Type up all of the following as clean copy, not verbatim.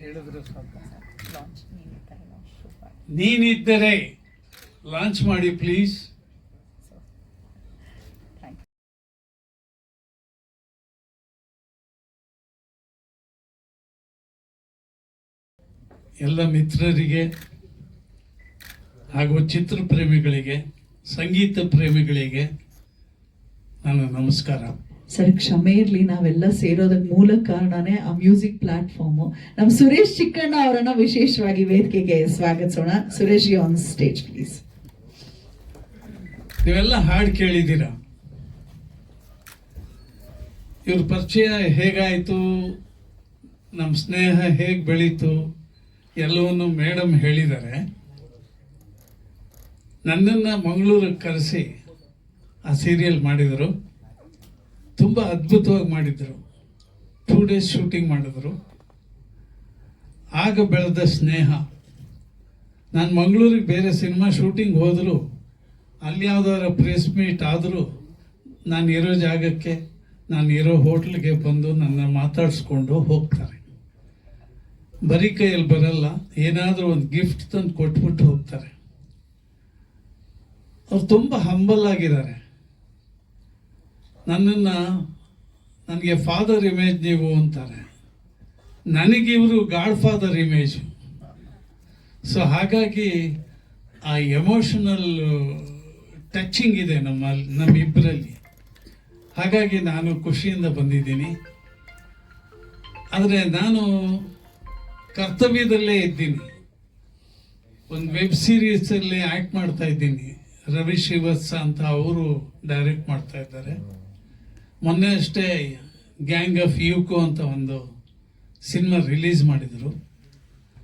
ಹೇಳಿದ್ರು ಸ್ವಲ್ಪ launch ನೀನಿದ್ದರೆ launch ಮಾಡಿ ಪ್ಲೀಸ್. ಎಲ್ಲ ಮಿತ್ರರಿಗೆ ಹಾಗೂ ಚಿತ್ರ ಪ್ರೇಮಿಗಳಿಗೆ, ಸಂಗೀತ ಪ್ರೇಮಿಗಳಿಗೆ ನಾನು ನಮಸ್ಕಾರ. ಸರ್ ಕ್ಷಮೆ ಇರಲಿ, ನಾವೆಲ್ಲ ಸೇರೋದಕ್ಕೆ ಮೂಲ ಕಾರಣನೇ ಆ ಮ್ಯೂಸಿಕ್ ಪ್ಲಾಟ್ಫಾರ್ಮು. ನಮ್ಮ ಸುರೇಶ್ ಚಿಕ್ಕಣ್ಣ ಅವರನ್ನ ವಿಶೇಷವಾಗಿ ವೇದಿಕೆಗೆ ಸ್ವಾಗತಿಸೋಣ. Suresh on stage please. ನೀವೆಲ್ಲ ಹಾಡು ಕೇಳಿದ್ದೀರಾ. ಇವ್ರ ಪರಿಚಯ ಹೇಗಾಯಿತು, ನಮ್ಮ ಸ್ನೇಹ ಹೇಗೆ ಬೆಳೀತು ಎಲ್ಲವನ್ನು ಮೇಡಮ್ ಹೇಳಿದ್ದಾರೆ. ನನ್ನನ್ನು ಮಂಗಳೂರಿಗೆ ಕರೆಸಿ ಆ ಸೀರಿಯಲ್ ಮಾಡಿದರು. ತುಂಬ ಅದ್ಭುತವಾಗಿ ಮಾಡಿದರು. 2 days ಶೂಟಿಂಗ್ ಮಾಡಿದ್ರು. ಆಗ ಬೆಳೆದ ಸ್ನೇಹ. ನಾನು ಮಂಗಳೂರಿಗೆ ಬೇರೆ ಸಿನಿಮಾ ಶೂಟಿಂಗ್ ಹೋದರೂ, ಅಲ್ಲಿ ಯಾವುದಾದ್ರು ಪ್ರೆಸ್ ಮೀಟ್ ಆದರೂ ನಾನು ಇರೋ ಜಾಗಕ್ಕೆ, ನಾನು ಇರೋ ಹೋಟ್ಲಿಗೆ ಬಂದು ನನ್ನ ಮಾತಾಡಿಸ್ಕೊಂಡು ಹೋಗ್ತಾರೆ. ಬರೀ ಕೈಯಲ್ಲಿ ಬರಲ್ಲ, ಏನಾದರೂ ಒಂದು ಗಿಫ್ಟ್ ತಂದು ಕೊಟ್ಬಿಟ್ಟು ಹೋಗ್ತಾರೆ. ಅವ್ರು ತುಂಬ ಹಂಬಲ್ ಆಗಿದ್ದಾರೆ. ನನಗೆ ಫಾದರ್ ಇಮೇಜ್ ನೀವು ಅಂತಾರೆ. ನನಗಿವರು ಗಾಡ್ ಫಾದರ್ ಇಮೇಜು. ಸೊ ಹಾಗಾಗಿ ಆ ಎಮೋಷನಲ್ ಟಚಿಂಗ್ ಇದೆ ನಮ್ಮಿಬ್ಬರಲ್ಲಿ. ಹಾಗಾಗಿ ನಾನು ಖುಷಿಯಿಂದ ಬಂದಿದ್ದೀನಿ. ಆದರೆ ನಾನು ಕರ್ತವ್ಯದಲ್ಲೇ ಇದ್ದೀನಿ. ಒಂದು ವೆಬ್ ಸೀರೀಸಲ್ಲಿ ಆ್ಯಕ್ಟ್ ಮಾಡ್ತಾ ಇದ್ದೀನಿ. ರವಿ ಶ್ರೀವತ್ಸ ಅಂತ ಅವರು ಡೈರೆಕ್ಟ್ ಮಾಡ್ತಾ ಇದ್ದಾರೆ. ಮೊನ್ನೆ ಅಷ್ಟೇ ಗ್ಯಾಂಗ್ ಆಫ್ ಯೂಕೋ ಅಂತ ಒಂದು ಸಿನಿಮಾ ರಿಲೀಸ್ ಮಾಡಿದರು.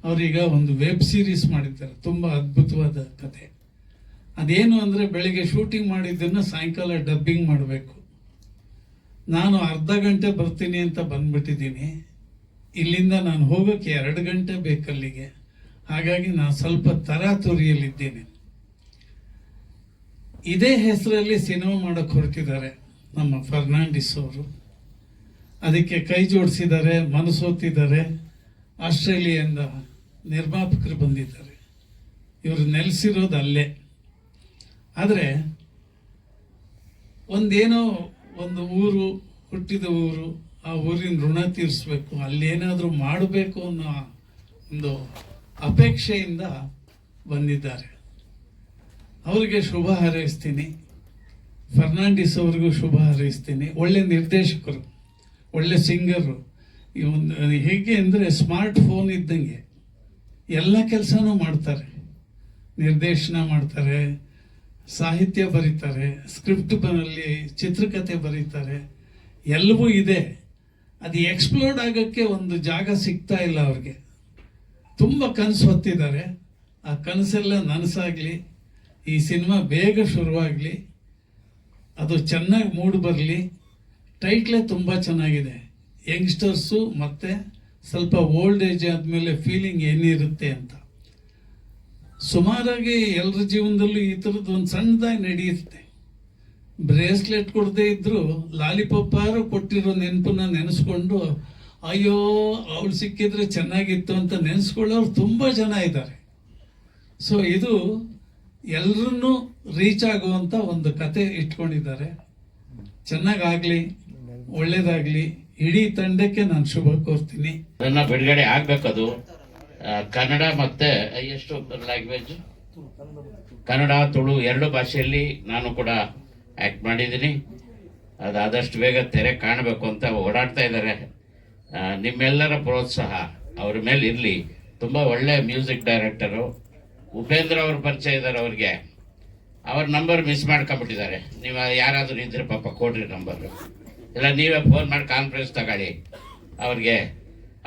ಅವರೀಗ ಒಂದು ವೆಬ್ ಸೀರೀಸ್ ಮಾಡಿದ್ದಾರೆ. ತುಂಬ ಅದ್ಭುತವಾದ ಕತೆ. ಅದೇನು ಅಂದರೆ, ಬೆಳಿಗ್ಗೆ ಶೂಟಿಂಗ್ ಮಾಡಿದ್ದನ್ನು ಸಾಯಂಕಾಲ ಡಬ್ಬಿಂಗ್ ಮಾಡಬೇಕು. ನಾನು ಅರ್ಧ ಗಂಟೆ ಬರ್ತೀನಿ ಅಂತ ಬಂದ್ಬಿಟ್ಟಿದ್ದೀನಿ. ಇಲ್ಲಿಂದ ನಾನು ಹೋಗೋಕ್ಕೆ 2 ಗಂಟೆ ಬೇಕಲ್ಲಿಗೆ. ಹಾಗಾಗಿ ನಾನು ಸ್ವಲ್ಪ ತರಾತುರಿಯಲ್ಲಿದ್ದೇನೆ. ಇದೇ ಹೆಸರಲ್ಲಿ ಸಿನಿಮಾ ಮಾಡೋಕ್ಕೆ ಹೊರಟಿದ್ದಾರೆ ನಮ್ಮ ಫರ್ನಾಂಡಿಸ್ ಅವರು. ಅದಕ್ಕೆ ಕೈ ಜೋಡಿಸಿದ್ದಾರೆ, ಮನಸೋತಿದ್ದಾರೆ. ಆಸ್ಟ್ರೇಲಿಯಾದಿಂದ ನಿರ್ಮಾಪಕರು ಬಂದಿದ್ದಾರೆ. ಇವರು ನೆಲೆಸಿರೋದು ಅಲ್ಲೇ. ಆದರೆ ಒಂದು ಊರು, ಹುಟ್ಟಿದ ಊರು, ಆ ಊರಿನ ಋಣ ತೀರಿಸ್ಬೇಕು, ಅಲ್ಲೇನಾದರೂ ಮಾಡಬೇಕು ಅನ್ನೋ ಒಂದು ಅಪೇಕ್ಷೆಯಿಂದ ಬಂದಿದ್ದಾರೆ. ಅವರಿಗೆ ಶುಭ ಹಾರೈಸ್ತೀನಿ. ಫರ್ನಾಂಡಿಸ್ ಅವ್ರಿಗೂ ಶುಭ ಹಾರೈಸ್ತೀನಿ. ಒಳ್ಳೆ ನಿರ್ದೇಶಕರು, ಒಳ್ಳೆ ಸಿಂಗರು. ಹೇಗೆ ಅಂದರೆ ಸ್ಮಾರ್ಟ್ ಫೋನ್ ಇದ್ದಂಗೆ ಎಲ್ಲ ಕೆಲಸನೂ ಮಾಡ್ತಾರೆ. ನಿರ್ದೇಶನ ಮಾಡ್ತಾರೆ, ಸಾಹಿತ್ಯ ಬರೀತಾರೆ, ಸ್ಕ್ರಿಪ್ಟ್ ಬರಲಿ, ಚಿತ್ರಕಥೆ ಬರೀತಾರೆ, ಎಲ್ಲವೂ ಇದೆ. ಅದು ಎಕ್ಸ್ಪ್ಲೋರ್ಡ್ ಆಗೋಕ್ಕೆ ಒಂದು ಜಾಗ ಸಿಗ್ತಾ ಇಲ್ಲ ಅವ್ರಿಗೆ. ತುಂಬ ಕನಸು ಹೊತ್ತಿದ್ದಾರೆ. ಆ ಕನಸೆಲ್ಲ ನನಸಾಗಲಿ, ಈ ಸಿನಿಮಾ ಬೇಗ ಶುರುವಾಗಲಿ, ಅದು ಚೆನ್ನಾಗಿ ಮೂಡ್ ಬರಲಿ. ಟೈಟ್ಲೇ ತುಂಬ ಚೆನ್ನಾಗಿದೆ. ಯಂಗ್ಸ್ಟರ್ಸು ಮತ್ತು ಸ್ವಲ್ಪ ಓಲ್ಡ್ ಏಜ್ ಆದಮೇಲೆ ಫೀಲಿಂಗ್ ಏನಿರುತ್ತೆ ಅಂತ. ಸುಮಾರಾಗಿ ಎಲ್ಲರ ಜೀವನದಲ್ಲೂ ಈ ಥರದ್ದು ಒಂದು ಸಣ್ಣದಾಗಿ ನಡೆಯುತ್ತೆ. ಬ್ರೇಸ್ಲೆಟ್ ಕೊಡದೇ ಇದ್ದರೂ ಲಾಲಿಪಾಪಾರು ಕೊಟ್ಟಿರೋ ನೆನಪನ್ನ ನೆನೆಸ್ಕೊಂಡು, ಅಯ್ಯೋ ಅವಳು ಸಿಕ್ಕಿದ್ರೆ ಚೆನ್ನಾಗಿತ್ತು ಅಂತ ನೆನೆಸ್ಕೊಳ್ಳೋರು ತುಂಬ ಜನ ಇದ್ದಾರೆ. ಸೊ ಇದು ಎಲ್ಲರನ್ನೂ ರೀಚ್ ಆಗುವಂಥ ಒಂದು ಕತೆ ಇಟ್ಕೊಂಡಿದ್ದಾರೆ. ಚೆನ್ನಾಗಾಗಲಿ, ಒಳ್ಳೇದಾಗಲಿ. ಇಡೀ ತಂಡಕ್ಕೆ ನಾನು ಶುಭ ಕೋರ್ತೀನಿ. ಅದನ್ನ ಬಿಡುಗಡೆ ಆಗ್ಬೇಕದು. ಕನ್ನಡ ಮತ್ತೆ ಎಷ್ಟು ಲ್ಯಾಂಗ್ವೇಜ್, ಕನ್ನಡ ತುಳು 2 ಭಾಷೆಯಲ್ಲಿ ನಾನು ಕೂಡ ಆಕ್ಟ್ ಮಾಡಿದ್ದೀನಿ. ಅದು ಆದಷ್ಟು ಬೇಗ ತೆರೆ ಕಾಣಬೇಕು ಅಂತ ಓಡಾಡ್ತಾ ಇದ್ದಾರೆ. ನಿಮ್ಮೆಲ್ಲರ ಪ್ರೋತ್ಸಾಹ ಅವ್ರ ಮೇಲೆ ಇರಲಿ. ತುಂಬ ಒಳ್ಳೆ ಮ್ಯೂಸಿಕ್ ಡೈರೆಕ್ಟರು. ಉಪೇಂದ್ರ ಅವ್ರ ಪರಿಚಯ ಇದ್ದಾರೆ. ಅವ್ರಿಗೆ ಅವ್ರ ನಂಬರ್ ಮಿಸ್ ಮಾಡ್ಕೊಂಡ್ಬಿಟ್ಟಿದ್ದಾರೆ. ನೀವು ಯಾರಾದರೂ ಇದ್ರೆ ಪಾಪ ಕೊಡ್ರಿ ನಂಬರ್, ಇಲ್ಲ ನೀವೇ ಫೋನ್ ಮಾಡಿ ಕಾನ್ಫರೆನ್ಸ್ ತಗೊಳ್ಳಿ. ಅವ್ರಿಗೆ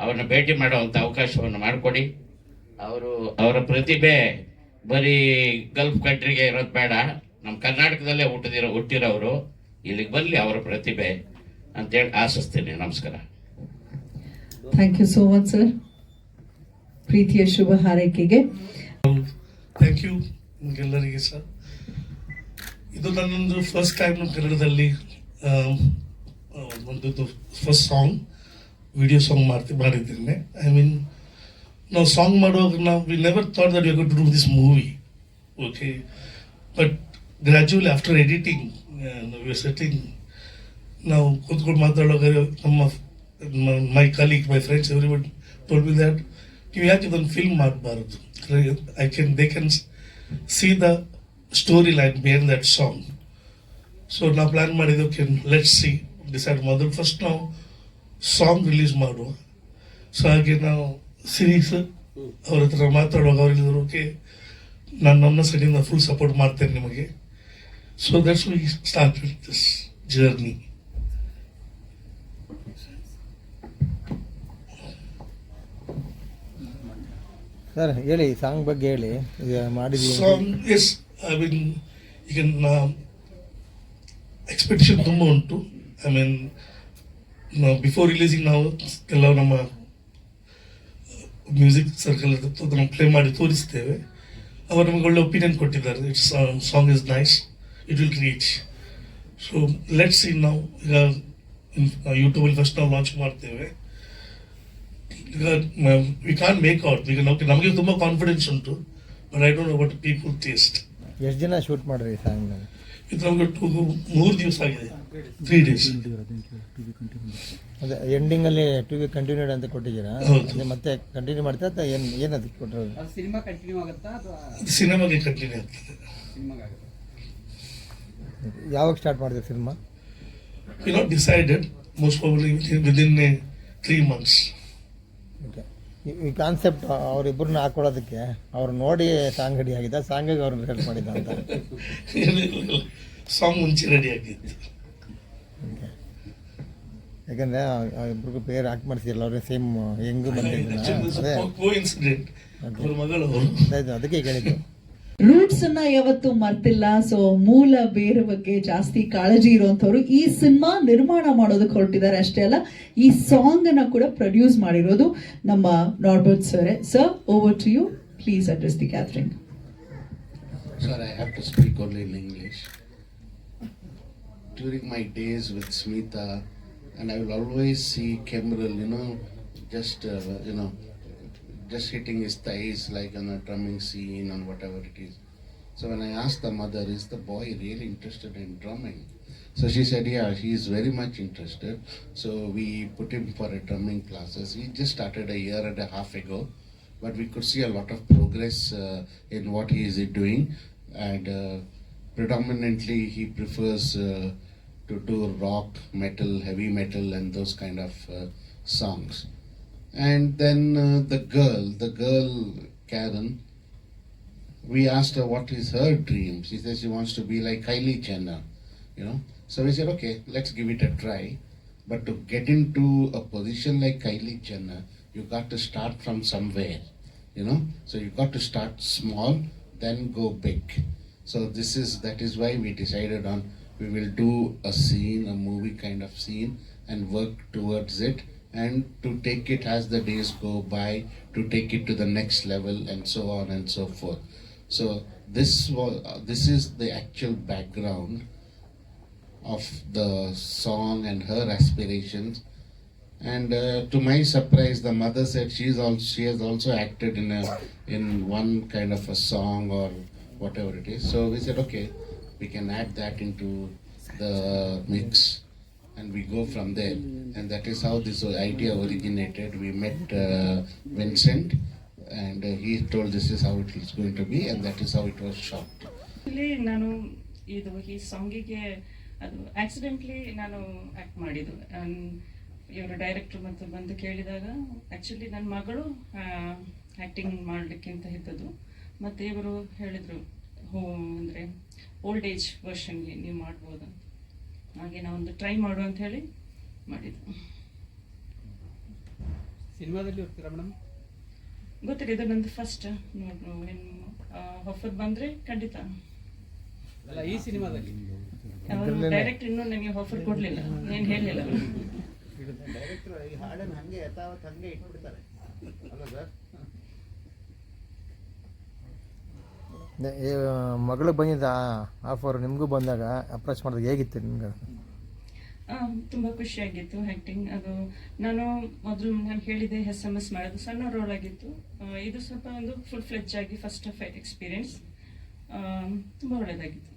ಅವ್ರನ್ನ ಭೇಟಿ ಮಾಡುವಂಥ ಅವಕಾಶವನ್ನು ಮಾಡಿಕೊಡಿ. ಅವರ ಪ್ರತಿಭೆ ಬರೀ ಗಲ್ಫ್ ಕಂಟ್ರಿಗೆ ಇರೋದು ಬೇಡ, ನಮ್ಮ ಕರ್ನಾಟಕದಲ್ಲೇ ಹುಟ್ಟಿರೋರು ಇಲ್ಲಿಗೆ ಬರಲಿ ಅವರ ಪ್ರತಿಭೆ ಅಂತೇಳಿ ಆಶಿಸ್ತೀನಿ. ನಮಸ್ಕಾರ. Thank you so much sir. ಪ್ರೀತಿಯ ಶುಭ ಹಾರೈಕೆಗೆ ಥ್ಯಾಂಕ್ ಯು ಎಲ್ಲರಿಗೆ ಸರ್. ಇದು ನನ್ನೊಂದು ಫಸ್ಟ್ ಟೈಮ್ ಕನ್ನಡದಲ್ಲಿ ಒಂದು ಫಸ್ಟ್ ಸಾಂಗ್, ವಿಡಿಯೋ ಸಾಂಗ್ ಮಾಡಿದ್ದೇನೆ. ಐ ಮೀನ್ ನಾವು ಸಾಂಗ್ ಮಾಡುವಾಗ ನಾವು we never thought that we are going to do this movie, okay, but gradually after editing we are setting, ನಾವು ಕೂತ್ಕೊಂಡು ಮಾತಾಡುವಾಗ ನಮ್ಮ my colleague, my friends, everybody told me that ನೀವು ಯಾಕೆ ಇದನ್ನು ಫಿಲ್ಮ್ ಮಾಡಬಾರ್ದು, they can see the story line behind that song. So ನಾವು plan ಮಾಡಿದ್ದು, ಓಕೆ ಲೆಟ್ಸ್ ಸಿ, ಡಿಸೈಡ್ ಮೊದಲು ಫಸ್ಟ್ ನಾವು ಸಾಂಗ್ ರಿಲೀಸ್ ಮಾಡುವ. ಸೊ ಹಾಗೆ ನಾವು ಸಿರೀಸ್ ಅವ್ರ ಹತ್ರ ಮಾತಾಡುವಾಗ ಅವ್ರು ಹೇಳಿದ್ರು, ಓಕೆ ನಾನು ನನ್ನ ಸೈಡಿಂದ ಫುಲ್ ಸಪೋರ್ಟ್ ಮಾಡ್ತೇನೆ ನಿಮಗೆ. So that's we started this journey. Sir ಹೇಳಿ, ಸಾಂಗ್ ಬಗ್ಗೆ ಹೇಳಿ, ಈಗ ಮಾಡಿದ್ದೀವಿ. ಸಾಂಗ್ ಎಸ್, ಐ ಮೀನ್ ಈಗ ಎಕ್ಸ್ಪೆಕ್ಟೇಷನ್ ತುಂಬ ಉಂಟು. ಐ ಮೀನ್ ಬಿಫೋರ್ ರಿಲೀಸಿಂಗ್ ನಾವು ಕೆಲವು ನಮ್ಮ ಮ್ಯೂಸಿಕ್ ಸರ್ಕಲ್ ನಾವು ಪ್ಲೇ ಮಾಡಿ ತೋರಿಸ್ತೇವೆ. ಅವರು ನಮಗೆ ಒಳ್ಳೆ ಒಪಿನಿಯನ್ ಕೊಟ್ಟಿದ್ದಾರೆ, it's song is nice, it will reach. So let's see. ನಾವು ಈಗ ಯೂಟ್ಯೂಬಲ್ಲಿ ಫಸ್ಟ್ ನಾವು ಲಾಂಚ್ ಮಾಡ್ತೇವೆ. ಈಗ ವಿ ಕಾಂಟ್ ಮೇಕ್ ಔಟ್, ಈಗ ನಮಗೆ ತುಂಬ ಕಾನ್ಫಿಡೆನ್ಸ್ ಉಂಟು, but I don't know what people taste. ಎಷ್ಟು ಜನ ಶೂಟ್ ಮಾಡ್ರಿ ಸಾಂಗ್? ಇದು ನಮಗೆ 3 ದಿವಸ ಆಗಿದೆ, 3 days. ಅದೇ ಎಂಡಿಂಗಲ್ಲಿ ಟು ಬಿ ಕಂಟಿನ್ಯೂಡ್ ಅಂತ ಕೊಟ್ಟಿದ್ದೀರಾ? ಹೌದು. ಅದೇ ಮತ್ತೆ ಕಂಟಿನ್ಯೂ ಮಾಡ್ತಾ ಅಥವಾ ಏನು ಅದಕ್ಕೆ ಕೊಟ್ಟರು? ಸಿನಿಮಾ ಕಂಟಿನ್ಯೂ ಆಗುತ್ತಾ ಅಥವಾ ಸಿನಿಮಾಗೆ ಕಂಟಿನ್ಯೂ ಆಗ್ತದೆ. ಸಿನಿಮಾಗೆ ಆಗುತ್ತೆ? ಯಾವಾಗ ಸ್ಟಾರ್ಟ್ ಮಾಡಿದೆ cinema? We not decided, most probably within 3 months. Okay. ಈ ಕಾನ್ಸೆಪ್ಟ್ ಅವರಿಬ್ಬರನ್ನ ಹಾಕೊಳ್ಳೋದಕ್ಕೆ ಅವ್ರು ನೋಡಿ ಸಾಂಗ್ ರೆಡಿ ಆಗಿದ್ದ, ಸಾಂಗಿಗೆ ಅವ್ರನ್ನ ಹೆಲ್ಪ್ ಮಾಡಿದ್ದ ಅಂತ? ಸಾಂಗ್ ಮುಂಚೆ ರೆಡಿ ಆಗಿತ್ತು. ಓಕೆ. ಯಾಕಂದರೆ ಇಬ್ಬರಿಗೂ ಪೇರ್ ಆಕ್ಟ್ ಮಾಡಿಸಿರಲ್ಲ, ಅವ್ರಿಗೆ ಸೇಮ್ ಹೆಂಗೂ ಬಂದಿದ್ದ. ಅದೇ ಕೋಇನ್ಸಿಡೆಂಟ್, ಅವ್ರ ಮಗಳು. ಅದಕ್ಕೆ ಕೇಳಿದ್ದು. ರೂಟ್ಸ್ ಅನ್ನ ಯಾವತ್ತೂ ಮರ್ತಿಲ್ಲ. ಸೊ ಮೂಲ ಬೇರೆ ಬಗ್ಗೆ ಜಾಸ್ತಿ ಕಾಳಜಿ ಇರುವಂತವ್ರು ಈ ಸಿನಿಮಾ ನಿರ್ಮಾಣ ಮಾಡೋದಕ್ಕೆ ಹೊರಟಿದ್ದಾರೆ. ಅಷ್ಟೇ ಅಲ್ಲ, ಈ ಸಾಂಗ್ ಅನ್ನ ಕೂಡ ಪ್ರೊಡ್ಯೂಸ್ ಮಾಡಿರೋದು ನಮ್ಮ Norbert sir. Sir, over to you, please address the gathering. Sir, I have to speak only in English. During my days with Smita, and I will always see Kemrel, just, just hitting his thighs like on a drumming scene and whatever it is. So when I asked the mother, is the boy really interested in drumming? So she said, yeah, he is very much interested. So we put him for a drumming classes. He just started a year and a half ago, but we could see a lot of progress in what he is doing. And predominantly he prefers to do rock, metal, heavy metal and those kind of songs. And then the girl Karen, we asked her what is her dream. She says she wants to be like Kylie Jenner, So we said, okay, let's give it a try. But to get into a position like Kylie Jenner, you got to start from somewhere, So you got to start small, then go big. So that is why we decided on, we will do a scene, a movie kind of scene, and work towards it, and to take it as the days go by, to take it to the next level, and so on and so forth. So this is the actual background of the song and her aspirations. And to my surprise, the mother said she has also acted in one kind of a song or whatever it is. So we said, okay, we can add that into the mix, and we go from there. And that is how this idea originated. We met Vincent, and he told this is how it is going to be, and that is how it was shot. ನಾನು ಈ ಸಾಂಗಿಗೆ ಅದು accidentally ನಾನು act ಮಾಡಿದ್ದು. ಇವರು director ಮತ್ತು ಬಂದು ಕೇಳಿದಾಗ actually ನನ್ನ ಮಗಳು ಆ್ಯಕ್ಟಿಂಗ್ ಮಾಡಲಿಕ್ಕಿಂತ ಇದ್ದದ್ದು. ಮತ್ತು ಇವರು ಹೇಳಿದರು, ಅಂದರೆ ಓಲ್ಡ್ ಏಜ್ ವರ್ಷನ್ಗೆ ನೀವು ಮಾಡ್ಬೋದು ಅಂತ. ಹಾಗೆ ನಾವೊಂದು ಟ್ರೈ ಮಾಡು ಅಂತ ಹೇಳಿ ಮಾಡಿದ್ದು. ಸಿನಿಮಾದಲ್ಲಿ ಹೋಗ್ತೀರಾ ಮೇಡಮ್? ಗೊತ್ತಿಲ್ಲ, ಇದು ನಂದು ಫಸ್ಟ್. ಆಫರ್ ಬಂದರೆ ಖಂಡಿತ. ಅಲ್ಲ, ಈ ಸಿನಿಮಾದಲ್ಲಿ ಡೈರೆಕ್ಟರ್ ಇನ್ನೂ ನನಗೆ ಆಫರ್ ಕೊಡಲಿಲ್ಲ, ಏನು ಹೇಳಲಿಲ್ಲ. ಹಾಡನ್ನು ಹಂಗೆ ಯಥಾವತ್ ಹಂಗೆ ಇಟ್ಬಿಡ್ತಾರೆ ಅಲ್ಲ ಸರ್? ಮಗಳಿಗೆ ಬಂದಿದ್ದ ಆಫರ್, ನಿಮಗೂ ಬಂದಾಗ ಅಪ್ರೋಚ್ ಮಾಡಿದಾಗ ಹೇಗಿತ್ತು ನಿಮ್ಗೆ? ತುಂಬ ಖುಷಿಯಾಗಿತ್ತು ಆ್ಯಕ್ಟಿಂಗ್. ಅದು ನಾನು ಮೊದಲು ನಾನು ಹೇಳಿದೆ SMS ಮಾಡೋದು ಸಣ್ಣ ರೋಲ್ ಆಗಿತ್ತು. ಇದು ಸ್ವಲ್ಪ ಒಂದು ಫುಲ್ ಫ್ಲೆಜ್ ಆಗಿ ಫಸ್ಟ್ ಎಕ್ಸ್ಪೀರಿಯನ್ಸ್ ತುಂಬ ಒಳ್ಳೆಯದಾಗಿತ್ತು.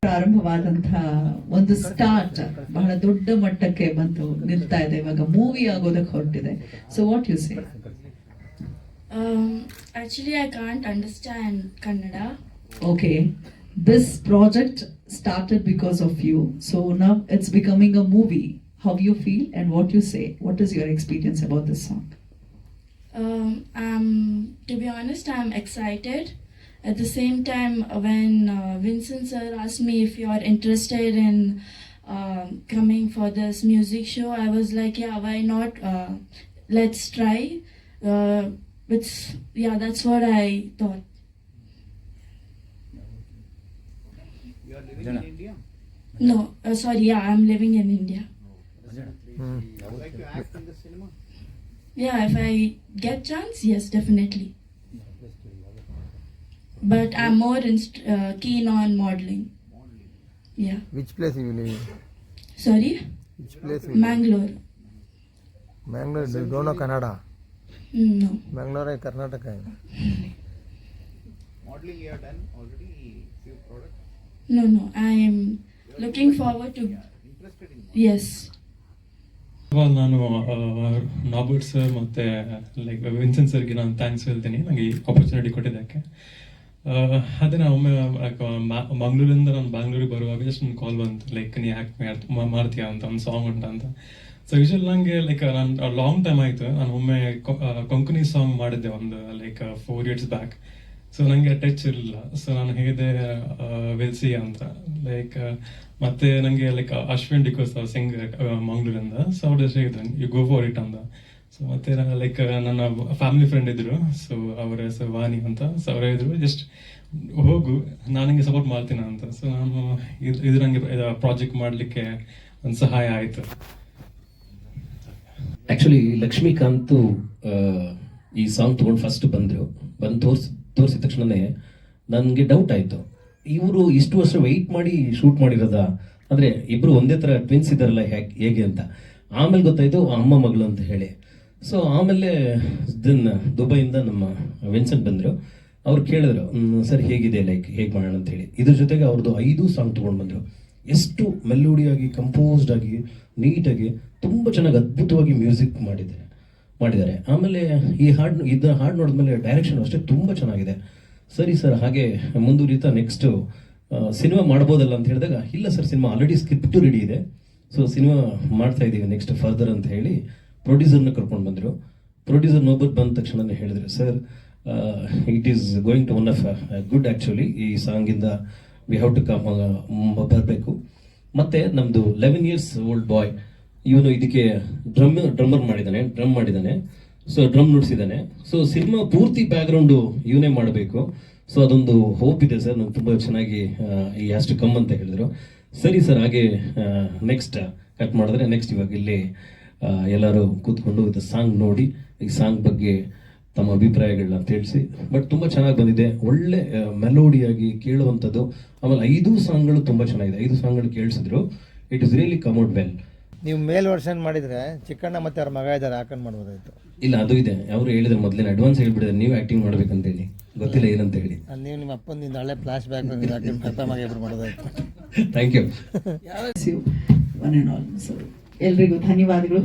ಪ್ರಾರಂಭವಾದಂತಹ ಒಂದು ಸ್ಟಾರ್ಟ್ ಬಹಳ ದೊಡ್ಡ ಮಟ್ಟಕ್ಕೆ ಬಂದು ನಿಲ್ತಾ ಇದೆ, ಇವಾಗ ಮೂವಿ ಆಗೋದಕ್ಕೆ ಹೊರಟಿದೆ. So what you say? Actually, I can't understand Kannada. Okay, this project started because of you, so now it's becoming a movie. How you feel and what you say? What is your experience about this song? To be honest, I'm excited. At the same time, when Vincent sir asked me if you are interested in coming for this music show, I was like, yeah, why not? Let's try. That's what I thought. You are living in India? No, sorry, yeah, I'm living in India. Would you like to act in the cinema? Yeah, if I get chance, yes, definitely. But I'm more keen on modeling. Yeah. Which place you live? Sorry? Which place? Mangalore. Mangalore. Don't know Kannada? No. Mangalore Karnataka. Modeling you have done already few products. No. I am looking forward to. Interested in Yes. ನಾನು ನಾಬರ್ಟ್ sir ಮತ್ತು like Vincent ಸರ್ಗೆ ನಾನು thanks ಹೇಳ್ತೀನಿ ನನಗೆ ಈ opportunity ಕೊಟ್ಟಿದ್ದಕ್ಕೆ. ಅದೇ ನಾನು ಒಮ್ಮೆ ಮಂಗಳೂರಿಂದ ನಾನು ಬ್ಯಾಂಗ್ಳೂರಿಗೆ ಬರುವಾಗ ಜಸ್ಟ್ ಒಂದು ಕಾಲ್ ಬಂತು, ಲೈಕ್ ನೀ ಆ್ಯಕ್ಟ್ ಮಾಡ್ತೀಯಾ ಅಂತ, ಒಂದು ಸಾಂಗ್ ಉಂಟು ಅಂತ. ಸೊ ಯೂಶಲ್ ನನಗೆ ಲೈಕ್ ನಾನು ಲಾಂಗ್ ಟೈಮ್ ಆಯಿತು, ನಾನು ಒಮ್ಮೆ ಕೊಂಕಣಿ ಸಾಂಗ್ ಮಾಡಿದ್ದೆ ಒಂದು ಲೈಕ್ 4 years ಬ್ಯಾಕ್. ಸೊ ನನಗೆ ಟಚ್ ಇರಲಿಲ್ಲ. ಸೊ ನಾನು ಹೇಳಿದೆ ವಿಲ್ಸಿ ಅಂತ ಲೈಕ್, ಮತ್ತೆ ನನಗೆ ಲೈಕ್ ಅಶ್ವಿನ್ ಡಿಕೋಸ್ ಸಿಂಗರ್ ಮಂಗಳೂರಿಂದ. ಸೊ ಅವ್ರು ಜಸ್ಟ್ ಹೇಳಿದ್ರು ಯು ಗೋ ಫಾರ್ ಇಟ್ ಅಂತ. ಸೊ ಮತ್ತೆ ಲೈಕ್ ನನ್ನ ಫ್ಯಾಮಿಲಿ ಫ್ರೆಂಡ್ ಇದ್ರು, ಸೊ ಅವರ ಹೆಸರು ವಾಣಿ ಅಂತ. ಸೊ ಅವ್ರು ಹೇಳಿದ್ರು ಜಸ್ಟ್ ಹೋಗು, ನಾನು ನಿಂಗೆ ಸಪೋರ್ಟ್ ಮಾಡ್ತೀನಿ ಅಂತ. ಸೊ ನಾನು ಇದು ನನಗೆ ಪ್ರಾಜೆಕ್ಟ್ ಮಾಡಲಿಕ್ಕೆ ಒಂದು ಸಹಾಯ ಆಯಿತು. ಆ್ಯಕ್ಚುಲಿ ಲಕ್ಷ್ಮೀಕಾಂತ್ ಈ ಸಾಂಗ್ ತೊಗೊಂಡು ಫಸ್ಟ್ ಬಂದು ತೋರಿಸಿದ ತಕ್ಷಣವೇ ನನಗೆ ಡೌಟ್ ಆಯಿತು, ಇವರು ಇಷ್ಟು ವರ್ಷ ವೆಯ್ಟ್ ಮಾಡಿ ಶೂಟ್ ಮಾಡಿರೋದ, ಅಂದರೆ ಇಬ್ಬರು ಒಂದೇ ಥರ ಟ್ವಿನ್ಸ್ ಇದ್ದಾರಲ್ಲ ಹೇಗೆ ಅಂತ. ಆಮೇಲೆ ಗೊತ್ತಾಯಿತು ಅಮ್ಮ ಮಗಳು ಅಂತ ಹೇಳಿ. ಸೊ ಆಮೇಲೆ ದುಬೈಯಿಂದ ನಮ್ಮ ವಿನ್ಸೆಂಟ್ ಬಂದರು. ಅವ್ರು ಕೇಳಿದ್ರು ಸರ್ ಹೇಗಿದೆ, ಲೈಕ್ ಹೇಗೆ ಮಾಡೋಣ ಅಂತ ಹೇಳಿ. ಇದ್ರ ಜೊತೆಗೆ ಅವ್ರದ್ದು 5 ಸಾಂಗ್ ತೊಗೊಂಡು ಬಂದರು. ಎಷ್ಟು ಮೆಲೋಡಿಯಾಗಿ ಕಂಪೋಸ್ಡ್ ಆಗಿ ನೀಟಾಗಿ ತುಂಬ ಚೆನ್ನಾಗಿ ಅದ್ಭುತವಾಗಿ ಮ್ಯೂಸಿಕ್ ಮಾಡಿದ್ದಾರೆ. ಆಮೇಲೆ ಈ ಹಾಡು ನೋಡಿದ್ಮೇಲೆ ಡೈರೆಕ್ಷನ್ ಅಷ್ಟೇ ತುಂಬ ಚೆನ್ನಾಗಿದೆ. ಸರಿ ಸರ್ ಹಾಗೆ ಮುಂದುವರಿತಾ ನೆಕ್ಸ್ಟು ಸಿನಿಮಾ ಮಾಡ್ಬೋದಲ್ಲ ಅಂತ ಹೇಳಿದಾಗ, ಇಲ್ಲ sir cinema already script ready ಇದೆ, ಸೊ ಸಿನಿಮಾ ಮಾಡ್ತಾ ಇದ್ದೀವಿ ನೆಕ್ಸ್ಟ್ ಫರ್ದರ್ ಅಂತ ಹೇಳಿ ಪ್ರೊಡ್ಯೂಸರ್ನ ಕರ್ಕೊಂಡು ಬಂದರು. ಪ್ರೊಡ್ಯೂಸರ್ ನೋಬತ್ ಬಂದ ತಕ್ಷಣ ಹೇಳಿದ್ರು sir it is going to one of good actually, ಈ ಸಾಂಗಿಂದ ವಿ ಹ್ಯಾವ್ ಟು ಬರಬೇಕು. ಮತ್ತು ನಮ್ಮದು 11 years ಓಲ್ಡ್ ಬಾಯ್ ಇವನು ಇದಕ್ಕೆ ಡ್ರಮ್ ಮಾಡಿದ್ದಾನೆ. ಸೊ ಡ್ರಮ್ ನುಡಿಸಿದ್ದಾನೆ. ಸೊ ಸಿನಿಮಾ ಪೂರ್ತಿ ಬ್ಯಾಕ್ಗ್ರೌಂಡು ಇವನೇ ಮಾಡಬೇಕು. ಸೊ ಅದೊಂದು ಹೋಪ್ ಇದೆ ಸರ್, ನಂಗೆ ತುಂಬ ಚೆನ್ನಾಗಿ ಈ ಹ್ಯಾಸ್ ಟು ಕಮ್ ಅಂತ ಹೇಳಿದ್ರು. ಸರಿ ಸರ್ ಹಾಗೆ ನೆಕ್ಸ್ಟ್ ಕಟ್ ಮಾಡಿದ್ರೆ ನೆಕ್ಸ್ಟ್ ಇವಾಗ ಇಲ್ಲಿ ಎಲ್ಲರೂ ಕೂತ್ಕೊಂಡು ಇದು ಸಾಂಗ್ ನೋಡಿ ಈ ಸಾಂಗ್ ಬಗ್ಗೆ ತಮ್ಮ ಅಭಿಪ್ರಾಯಗಳನ್ನ ತಿಳಿಸಿ. ಬಟ್ ತುಂಬ ಚೆನ್ನಾಗಿ ಬಂದಿದೆ, ಒಳ್ಳೆ ಮೆಲೋಡಿಯಾಗಿ ಕೇಳುವಂಥದ್ದು. ಆಮೇಲೆ 5 ಸಾಂಗ್ಗಳು ತುಂಬ ಚೆನ್ನಾಗಿದೆ. 5 ಸಾಂಗ್ಗಳು ಕೇಳಿಸಿದ್ರು. It is really come out well. ನೀವು ಮೇಲ್ ವರ್ಷನ್ ಮಾಡಿದರೆ ಚಿಕ್ಕಣ್ಣ ಮತ್ತು ಅವ್ರ ಮಗ ಇದ್ದಾರೆ, ಹಾಕೊಂಡು ಮಾಡ್ಬೋದಾಯ್ತು. ಇಲ್ಲ ಅದು ಇದೆ, ಅವರು ಹೇಳಿದ್ರೆ ಮೊದಲೇ ಅಡ್ವಾನ್ಸ್ ಹೇಳ್ಬಿಡಿದ್ರೆ ನೀವು ಆ್ಯಕ್ಟಿಂಗ್ ಮಾಡ್ಬೇಕಂತೇಳಿ, ಗೊತ್ತಿಲ್ಲ ಏನಂತ ಹೇಳಿ. ನೀವು ನಿಮ್ಮ ಅಪ್ಪನಿಂದ ಹಳೆ ಫ್ಲಾಶ್ ಬ್ಯಾಕ್ ಕನ್ಫರ್ಮ್ ಆಗಿ ಇಬ್ಬರು ಮಾಡೋದಾಯ್ತು. Thank you. ಎಲ್ರಿಗೂ ಧನ್ಯವಾದಗಳು.